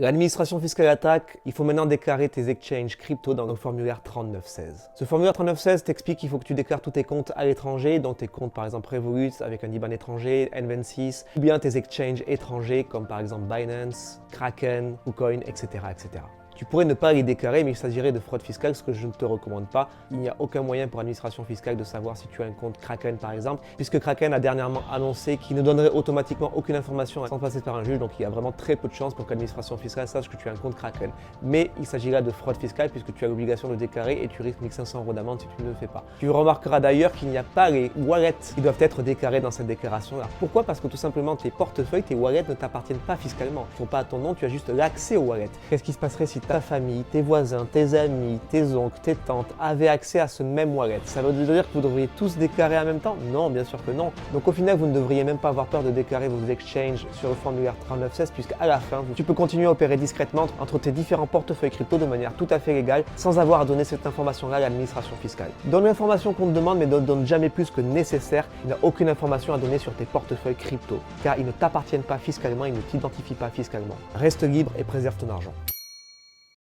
L'administration fiscale attaque, il faut maintenant déclarer tes exchanges crypto dans le formulaire 3916. Ce formulaire 3916 t'explique qu'il faut que tu déclares tous tes comptes à l'étranger, donc tes comptes par exemple Revolut avec un IBAN étranger, N26, ou bien tes exchanges étrangers comme par exemple Binance, Kraken, KuCoin, etc. etc. Tu pourrais ne pas les déclarer, mais il s'agirait de fraude fiscale, ce que je ne te recommande pas. Il n'y a aucun moyen pour l'administration fiscale de savoir si tu as un compte Kraken par exemple, puisque Kraken a dernièrement annoncé qu'il ne donnerait automatiquement aucune information sans passer par un juge, donc il y a vraiment très peu de chances pour que l'administration fiscale sache que tu as un compte Kraken. Mais il s'agit là de fraude fiscale puisque tu as l'obligation de déclarer et tu risques 1500 € d'amende si tu ne le fais pas. Tu remarqueras d'ailleurs qu'il n'y a pas les wallets qui doivent être déclarés dans cette déclaration-là. Pourquoi? Parce que tout simplement tes portefeuilles, tes wallets ne t'appartiennent pas fiscalement. Ils ne sont pas à ton nom, tu as juste l'accès aux wallets. Qu'est-ce qui se passerait si ta famille, tes voisins, tes amis, tes oncles, tes tantes avaient accès à ce même wallet? Ça veut dire que vous devriez tous déclarer en même temps? Non, bien sûr que non. Donc au final, vous ne devriez même pas avoir peur de déclarer vos exchanges sur le formulaire 3916 puisqu'à la fin, tu peux continuer à opérer discrètement entre tes différents portefeuilles crypto de manière tout à fait légale sans avoir à donner cette information-là à l'administration fiscale. Donne l'information qu'on te demande mais ne donne jamais plus que nécessaire. Il n'y a aucune information à donner sur tes portefeuilles crypto car ils ne t'appartiennent pas fiscalement, ils ne t'identifient pas fiscalement. Reste libre et préserve ton argent.